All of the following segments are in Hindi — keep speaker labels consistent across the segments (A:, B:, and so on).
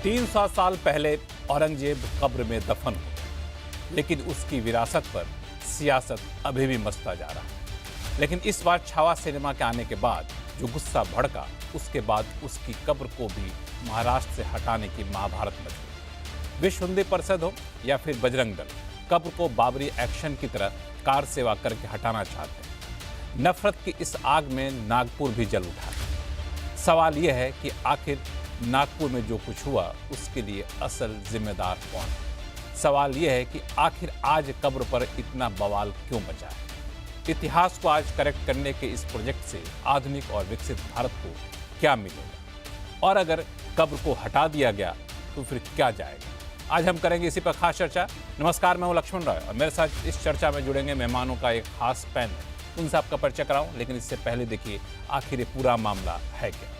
A: 300 साल पहले औरंगजेब कब्र में दफन हो, लेकिन उसकी विरासत पर सियासत अभी भी मचता जा रहा है। लेकिन इस बार छावा सिनेमा के आने के बाद जो गुस्सा भड़का, उसके बाद उसकी कब्र को भी महाराष्ट्र से हटाने की महाभारत मच गई। विश्व हिंदू परिषद हो या फिर बजरंग दल, कब्र को बाबरी एक्शन की तरह कार सेवा करके हटाना चाहते हैं। नफरत की इस आग में नागपुर भी जल उठा है। सवाल यह है कि आखिर नागपुर में जो कुछ हुआ उसके लिए असल जिम्मेदार कौन है? सवाल यह है कि आखिर आज कब्र पर इतना बवाल क्यों मचा है? इतिहास को आज करेक्ट करने के इस प्रोजेक्ट से आधुनिक और विकसित भारत को क्या मिलेगा, और अगर कब्र को हटा दिया गया तो फिर क्या जाएगा? आज हम करेंगे इसी पर खास चर्चा। नमस्कार, मैं हूं लक्ष्मण राय और मेरे साथ इस चर्चा में जुड़ेंगे मेहमानों का एक खास पैनल। उनसे आपका परिचय कराऊं, लेकिन इससे पहले देखिए आखिर ये पूरा मामला है क्या।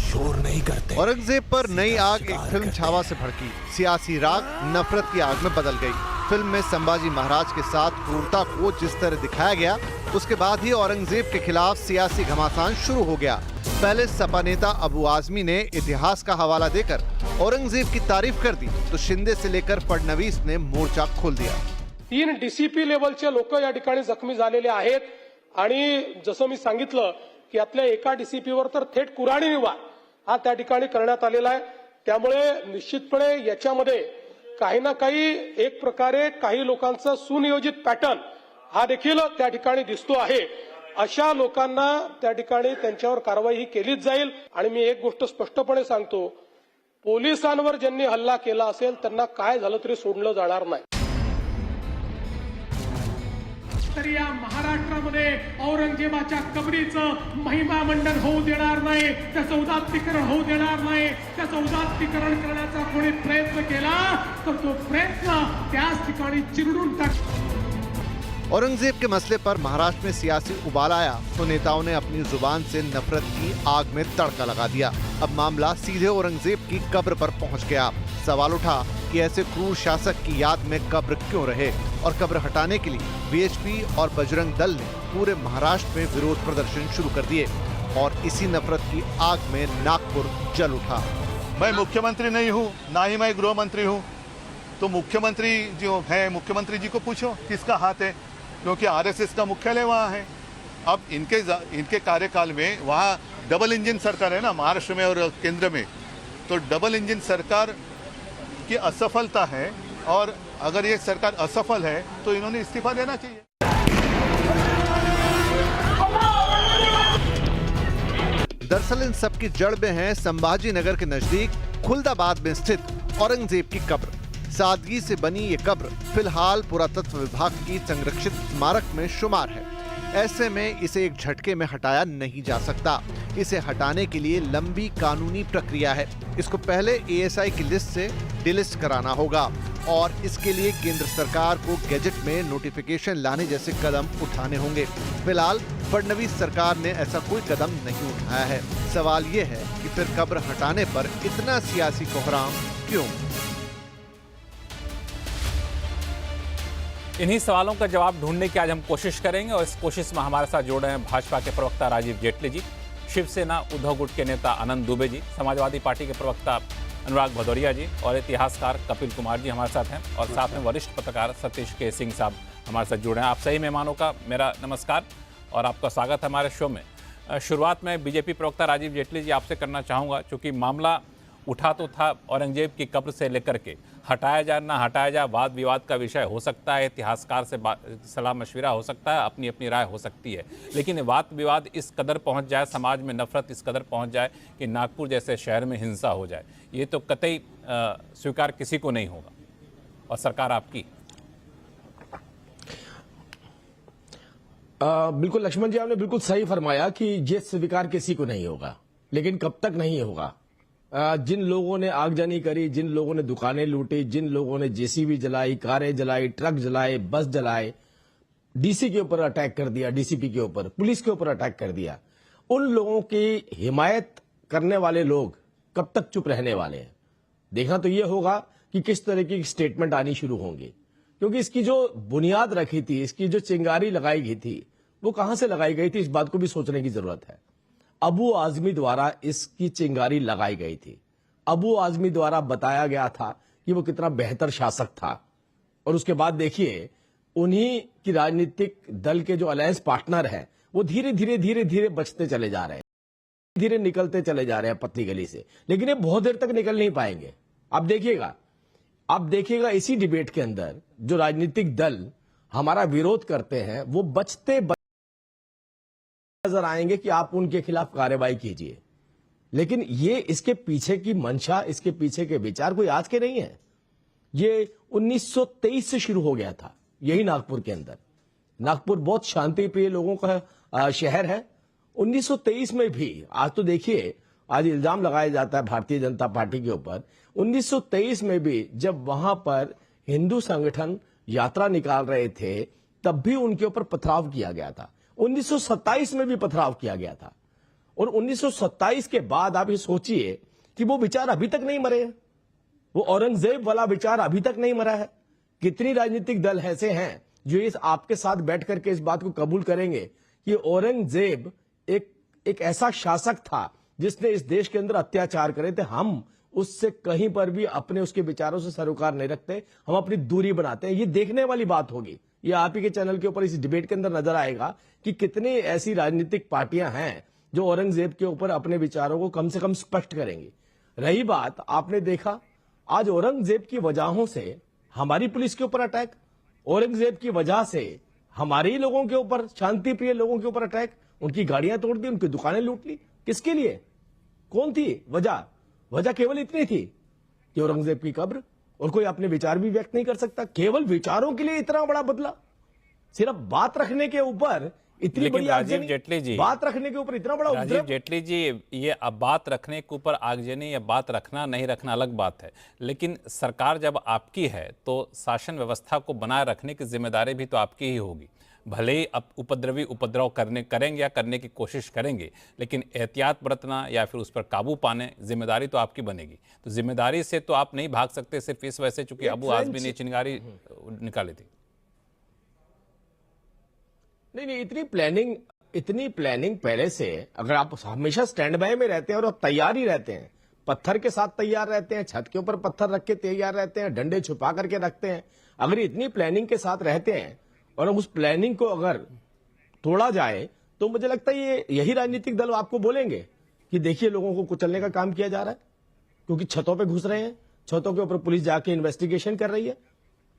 B: शोर नहीं करते।
C: औरंगजेब पर नई आग एक फिल्म छावा से भड़की। सियासी राग नफरत की आग में बदल गई। फिल्म में संभाजी महाराज के साथ क्रूरता को जिस तरह दिखाया गया, उसके बाद ही औरंगजेब के खिलाफ सियासी घमासान शुरू हो गया। पहले सपा नेता अबू आजमी ने इतिहास का हवाला देकर औरंगजेब की तारीफ कर दी, तो शिंदे से लेकर फडणवीस ने मोर्चा खोल दिया।
D: 3 डीसीपी लेवलचे लोक या ठिकाणी जखमी झालेले आहेत आणि जसं मी सांगितलं की यातल्या एका डीसीपीवर तर थेट कुऱ्हाडी वार हा त्या ठिकाणी करण्यात आलेला आहे। त्यामुळे निश्चितपणे याच्यामध्ये काही ना काही एक प्रकारे काही लोकांचा सुनियोजित पॅटर्न हा देखील त्या ठिकाणी दिसतो आहे। अशा लोकांना त्या ठिकाणी त्यांच्यावर कारवाई ही केलीच जाईल। आणि मी एक गोष्ट स्पष्टपणे सांगतो, पोलिसांवर ज्यांनी हल्ला केला असेल त्यांना काय झालं तरी सोडलं जाणार नाही। तर या महाराष्ट्रामध्ये औरंगजेबाच्या कबरीचं महिमा मंडन होऊ देणार नाही, त्याचं उदात्तीकरण होऊ देणार नाही। त्याचं उदात्तीकरण करण्याचा कोणी प्रयत्न केला तर तो प्रयत्न त्याच ठिकाणी चिरडून टाक।
C: औरंगजेब के मसले पर महाराष्ट्र में सियासी उबाल आया तो नेताओं ने अपनी जुबान से नफरत की आग में तड़का लगा दिया। अब मामला सीधे औरंगजेब की कब्र पर पहुंच गया। सवाल उठा कि ऐसे क्रूर शासक की याद में कब्र क्यों रहे, और कब्र हटाने के लिए वीएचपी और बजरंग दल ने पूरे महाराष्ट्र में विरोध प्रदर्शन शुरू कर दिए, और इसी नफरत की आग में नागपुर जल उठा।
E: मैं मुख्यमंत्री नहीं हूँ, ना ही मैं गृह मंत्री हूँ, तो मुख्यमंत्री जो है मुख्यमंत्री जी को पूछो किसका हाथ है, क्योंकि आरएसएस का मुख्यालय वहाँ है। अब इनके कार्यकाल में वहाँ डबल इंजन सरकार है ना, महाराष्ट्र में और केंद्र में, तो डबल इंजन सरकार की असफलता है, और अगर ये सरकार असफल है तो इन्होंने इस्तीफा देना चाहिए।
C: दरअसल इन सब की जड़ में है संभाजी नगर के नजदीक खुलदाबाद में स्थित औरंगजेब की कब्र। सादगी से बनी ये कब्र फिलहाल पुरातत्व विभाग की संरक्षित स्मारक में शुमार है। ऐसे में इसे एक झटके में हटाया नहीं जा सकता। इसे हटाने के लिए लंबी कानूनी प्रक्रिया है। इसको पहले एएसआई की लिस्ट से डिलिस्ट कराना होगा, और इसके लिए केंद्र सरकार को गैजेट में नोटिफिकेशन लाने जैसे कदम उठाने होंगे। फिलहाल फडणवीस सरकार ने ऐसा कोई कदम नहीं उठाया है। सवाल ये है कि फिर कब्र हटाने पर इतना सियासी कोहराम क्यों?
A: इन्हीं सवालों का जवाब ढूंढने की आज हम कोशिश करेंगे, और इस कोशिश में हमारे साथ जुड़े हैं भाजपा के प्रवक्ता राजीव जेटली जी, शिवसेना उद्धव गुट के नेता आनंद दुबे जी, समाजवादी पार्टी के प्रवक्ता अनुराग भदौरिया जी, और इतिहासकार कपिल कुमार जी हमारे साथ हैं, और साथ में वरिष्ठ पत्रकार सतीश के सिंह साहब हमारे साथ जुड़े हैं। आप सही मेहमानों का मेरा नमस्कार और आपका स्वागत है हमारे शो में। शुरुआत में बीजेपी प्रवक्ता राजीव जेटली जी आपसे करना चाहूँगा, चूँकि मामला उठा तो था औरंगजेब की कब्र से लेकर के, हटाया जाए ना हटाया जाए वाद विवाद का विषय हो सकता है, इतिहासकार से सलाह मशविरा हो सकता है, अपनी अपनी राय हो सकती है, लेकिन वाद विवाद इस कदर पहुंच जाए, समाज में नफरत इस कदर पहुंच जाए कि नागपुर जैसे शहर में हिंसा हो जाए, ये तो कतई स्वीकार किसी को नहीं होगा। और सरकार आपकी
B: बिल्कुल लक्ष्मण जी, आपने बिल्कुल सही फरमाया कि ये स्वीकार किसी को नहीं होगा, लेकिन कब तक नहीं होगा? जिन लोगों ने आगजनी करी, जिन लोगों ने दुकानें लूटी, जिन लोगों ने जेसीबी जलाई, कारें जलाई, ट्रक जलाए, बस जलाए, डीसी के ऊपर अटैक कर दिया, डीसीपी के ऊपर, पुलिस के ऊपर अटैक कर दिया, उन लोगों की हिमायत करने वाले लोग कब तक चुप रहने वाले हैं? देखना तो यह होगा कि किस तरह की स्टेटमेंट आनी शुरू होंगी, क्योंकि इसकी जो बुनियाद रखी थी, इसकी जो चिंगारी लगाई गई थी, वो कहां से लगाई गई थी, इस बात को भी सोचने की जरूरत है। अबू आजमी द्वारा इसकी चिंगारी लगाई गई थी। अबू आजमी द्वारा बताया गया था कि वो कितना बेहतर शासक था, और उसके बाद देखिए उन्हीं की राजनीतिक दल के जो अलायंस पार्टनर हैं वो धीरे धीरे बचते चले जा रहे हैं, धीरे निकलते चले जा रहे हैं पतली गली से। लेकिन ये बहुत देर तक निकल नहीं पाएंगे। आप देखिएगा इसी डिबेट के अंदर जो राजनीतिक दल हमारा विरोध करते हैं वो बचते नजर आएंगे कि आप उनके खिलाफ कार्रवाई कीजिए। लेकिन ये इसके पीछे की मंशा, इसके पीछे के विचार कोई आज के नहीं है। ये 1923 से शुरू हो गया था, यही नागपुर के अंदर। नागपुर बहुत शांति प्रिय लोगों का शहर है। 1923 में भी, आज तो देखिए आज इल्जाम लगाया जाता है भारतीय जनता पार्टी के ऊपर, 1923 में भी जब वहां पर हिंदू संगठन यात्रा निकाल रहे थे तब भी उनके ऊपर पथराव किया गया था। 1927 में भी पथराव किया गया था। और 1927 के बाद आप ये सोचिए कि वो विचार अभी तक नहीं मरे हैं, वो औरंगजेब वाला विचार अभी तक नहीं मरा है। कितनी राजनीतिक दल ऐसे हैं जो इस आपके साथ बैठ करके इस बात को कबूल करेंगे कि औरंगजेब एक ऐसा शासक था जिसने इस देश के अंदर अत्याचार करे थे। हम उससे कहीं पर भी अपने उसके विचारों से सरोकार नहीं रखते, हम अपनी दूरी बनाते हैं। ये देखने वाली बात होगी, ये आप ही के चैनल के ऊपर इस डिबेट के अंदर नजर आएगा कि कितनी ऐसी राजनीतिक पार्टियां हैं जो औरंगजेब के ऊपर अपने विचारों को कम से कम स्पष्ट करेंगी। रही बात, आपने देखा आज औरंगजेब की वजहों से हमारी पुलिस के ऊपर अटैक, औरंगजेब की वजह से हमारे ही लोगों के ऊपर, शांति प्रिय लोगों के ऊपर अटैक, उनकी गाड़ियां तोड़ दी, उनकी दुकानें लूट ली। किसके लिए? कौन थी वजह? वजह केवल इतनी थी कि औरंगजेब की कब्र, और कोई अपने विचार भी व्यक्त नहीं कर सकता। केवल विचारों के लिए इतना बड़ा बदला, सिर्फ बात रखने के ऊपर इतनी बड़ी
A: राजीव जेटली जी,
B: बात रखने के ऊपर इतना बड़ा
A: राजीव जेटली जी, ये अब बात रखने के ऊपर आगजनी या बात रखना नहीं रखना अलग बात है, लेकिन सरकार जब आपकी है तो शासन व्यवस्था को बनाए रखने की जिम्मेदारी भी तो आपकी ही होगी। भले ही अब उपद्रवी उपद्रव करेंगे या करने की कोशिश करेंगे, लेकिन एहतियात बरतना या फिर उस पर काबू पाने जिम्मेदारी तो आपकी बनेगी। तो जिम्मेदारी से तो आप नहीं भाग सकते सिर्फ इस वजह से चूंकि अबू आजमी ने चिंगारी निकाली थी।
B: नहीं, इतनी प्लानिंग पहले से, अगर आप हमेशा स्टैंड बाय में रहते हैं और आप तैयार ही रहते हैं, पत्थर के साथ तैयार रहते हैं, छत के ऊपर पत्थर रख के तैयार रहते हैं, डंडे छुपा करके रखते हैं, अगर इतनी प्लानिंग के साथ रहते हैं और उस प्लानिंग को अगर तोड़ा जाए तो मुझे लगता है यही राजनीतिक दल आपको बोलेंगे कि देखिए लोगों को कुचलने का काम किया जा रहा है, क्योंकि छतों पे घुस रहे हैं, छतों के ऊपर पुलिस जाके इन्वेस्टिगेशन कर रही है,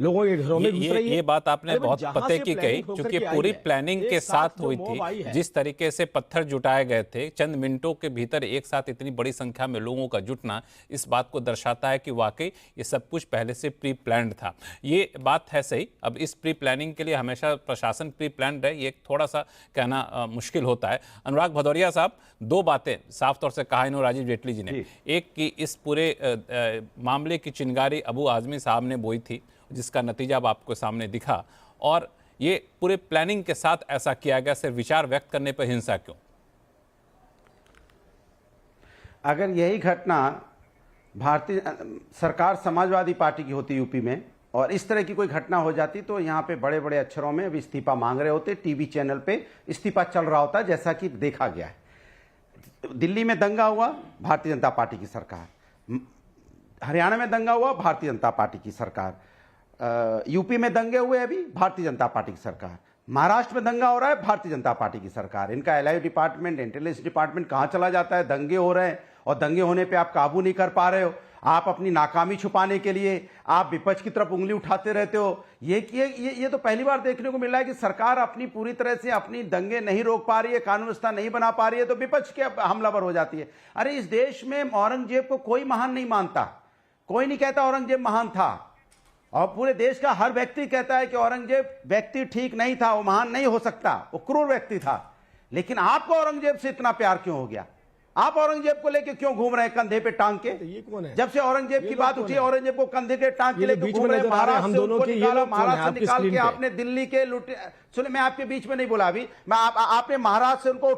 B: लोगों के घरों में घुस रही है।
A: ये बात आपने बहुत पते की कही, क्योंकि पूरी प्लानिंग के साथ हुई थी। जिस तरीके से पत्थर जुटाए गए थे, चंद मिनटों के भीतर एक साथ इतनी बड़ी संख्या में लोगों का जुटना इस बात को दर्शाता है कि वाकई ये सब कुछ पहले से प्री प्लान्ड था। ये बात है सही। अब इस प्री प्लानिंग के लिए हमेशा प्रशासन प्री प्लान्ड रहे, ये थोड़ा सा कहना मुश्किल होता है। अनुराग भदौरिया साहब, दो बातें साफ तौर से कहा इन्होंने राजीव जेटली जी ने। एक कि इस पूरे मामले की चिंगारी अबू आजमी साहब ने बोई थी, जिसका नतीजा अब आपको सामने दिखा, और ये पूरे प्लानिंग के साथ ऐसा किया गया, सिर्फ विचार व्यक्त करने पर हिंसा क्यों?
F: अगर यही घटना भारतीय सरकार समाजवादी पार्टी की होती यूपी में और इस तरह की कोई घटना हो जाती तो यहाँ पे बड़े बड़े अक्षरों में अब इस्तीफा मांग रहे होते, टीवी चैनल पे इस्तीफा चल रहा होता, जैसा कि देखा गया है। दिल्ली में दंगा हुआ, भारतीय जनता पार्टी की सरकार, हरियाणा में दंगा हुआ, भारतीय जनता पार्टी की सरकार, यूपी में दंगे हुए अभी, भारतीय जनता पार्टी की सरकार, महाराष्ट्र में दंगा हो रहा है, भारतीय जनता पार्टी की सरकार। इनका एलआई डिपार्टमेंट, इंटेलिजेंस डिपार्टमेंट कहां चला जाता है? दंगे हो रहे हैं और दंगे होने पे आप काबू नहीं कर पा रहे हो, आप अपनी नाकामी छुपाने के लिए आप विपक्ष की तरफ उंगली उठाते रहते हो। ये तो पहली बार देखने को मिल रहा है कि सरकार अपनी पूरी तरह से अपनी दंगे नहीं रोक पा रही है, कानून व्यवस्था नहीं बना पा रही है, तो विपक्ष के हमलावर हो जाती है। अरे इस देश में औरंगजेब को कोई महान नहीं मानता, कोई नहीं कहता औरंगजेब महान था, और पूरे देश का हर व्यक्ति कहता है कि औरंगजेब व्यक्ति ठीक नहीं था, वो महान नहीं हो सकता, वो क्रूर व्यक्ति था। लेकिन आपको औरंगजेब से इतना प्यार क्यों हो गया? आप औरंगजेब को लेके क्यों घूम रहे हैं कंधे पे टांग के?
B: ये कौन है?
F: जब से औरंगजेब की बात उठी, औरंगजेब को कंधे के टांग के लेके घूम रहे हैं। महाराष्ट्र से उनको निकाला, महाराष्ट्र से निकाल के आपने दिल्ली के लुटे। सुने, मैं आपके बीच में नहीं बोला अभी, मैं आपने महाराष्ट्र से उनको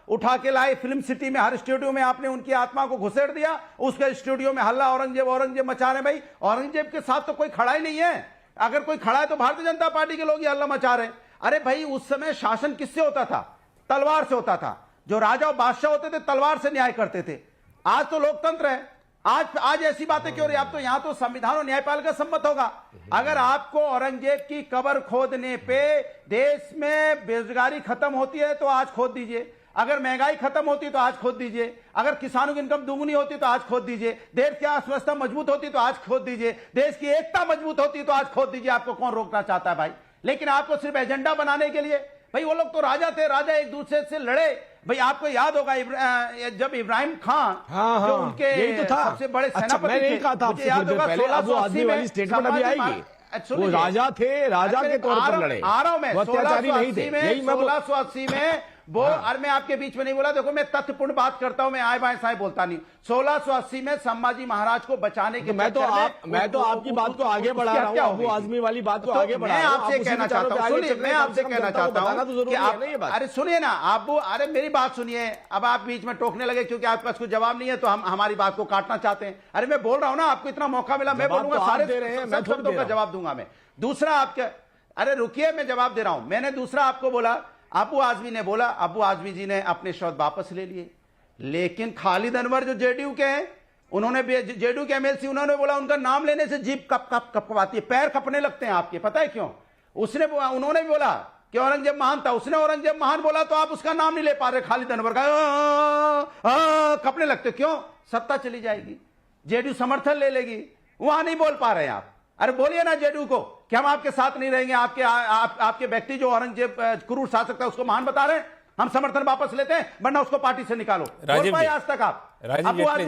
F: उठा के लाए फिल्म सिटी में, हर स्टूडियो में आपने उनकी आत्मा को घुसेड़ दिया, उसके स्टूडियो में हल्ला औरंगजेब मचा रहे। भाई औरंगजेब के साथ तो कोई खड़ा ही नहीं है, अगर कोई खड़ा है तो भारतीय जनता पार्टी के लोग ही हल्ला मचा रहे हैं। अरे भाई उस समय शासन किससे होता था? तलवार से होता था। जो राजा और बादशाह होते थे तलवार से न्याय करते थे। आज तो लोकतंत्र है, आज ऐसी बातें क्यों रही? आप तो यहां तो संविधान और न्यायपालिका सम्मत होगा। अगर आपको औरंगजेब की कब्र खोदने पे देश में बेरोजगारी खत्म होती है तो आज खोद दीजिए, अगर महंगाई खत्म होती तो आज खोद दीजिए, अगर किसानों की इनकम दुगुनी होती तो आज खोद दीजिए, देश की अर्थव्यवस्था मजबूत होती तो आज खोद दीजिए, देश की एकता मजबूत होती तो आज खोद दीजिए। आपको कौन रोकना चाहता है भाई? लेकिन आपको सिर्फ एजेंडा बनाने के लिए, भाई वो लोग तो राजा थे, राजा एक दूसरे से लड़े। भाई आपको याद होगा जब इब्राहिम खान जो उनके
B: यही तो था
F: सबसे बड़े
B: अच्छा,
F: सेनापति
B: मैंने
F: थे,
B: कहा था
F: मुझे याद होगा
B: पहले अब वो आदमी वाली स्टेटमेंट अभी आएगी। वो राजा थे, राजा के तौर पर लड़े,
F: आ रहा हूं मैं,
B: वो अत्याचारी नहीं थे। यही मैं
F: 1680 में वो और मैं आपके बीच में नहीं बोला, देखो मैं तथ्यपूर्ण बात करता हूं, मैं आए बाएं साए बोलता नहीं। 1680 में संभाजी महाराज को बचाने के
B: मैं तो आपकी बात को आगे बढ़ा रहा हूं, अबू आजमी वाली बात को आगे बढ़ा रहा हूं।
F: मैं आपसे कहना चाहता हूं, सुनिए, मैं आपसे कहना चाहता हूं कि आप, अरे सुनिए ना आप, अरे मेरी बात सुनिए। अब आप बीच में टोकने लगे क्योंकि आपके पास कुछ जवाब नहीं है तो हम हमारी बात को काटना चाहते हैं। अरे मैं बोल रहा हूं ना, आपको इतना मौका मिला, मैं बोलूंगा, सारे सब शब्दों का जवाब दूंगा मैं। दूसरा आपके, अरे रुकिए मैं जवाब दे रहा हूं। मैंने दूसरा आपको बोला, अबू आजमी ने बोला, अबू आजमी जी ने अपने शब्द वापस ले लिए, लेकिन खालिद अनवर जो जेडीयू के हैं, उन्होंने जेडीयू के एमएलसी, उन्होंने बोला उनका नाम लेने से जीभ कप कप कपवाती है, पैर कपने लगते हैं आपके। पता है क्यों? उन्होंने भी बोला कि औरंगजेब महान था, उसने औरंगजेब महान बोला तो आप उसका नाम नहीं ले पा रहे, खालिद अनवर का कपने लगते। क्यों? सत्ता चली जाएगी, जेडीयू समर्थन ले लेगी, वहां नहीं बोल पा रहे हैं आप। अरे बोलिए ना जेडीयू को कि हम आपके साथ नहीं रहेंगे, आपके व्यक्ति जो औरंगजेब क्रूर शासक था उसको महान बता रहे हैं, हम समर्थन वापस लेते हैं, वरना उसको पार्टी से निकालो। बोल पाए आज तक आप?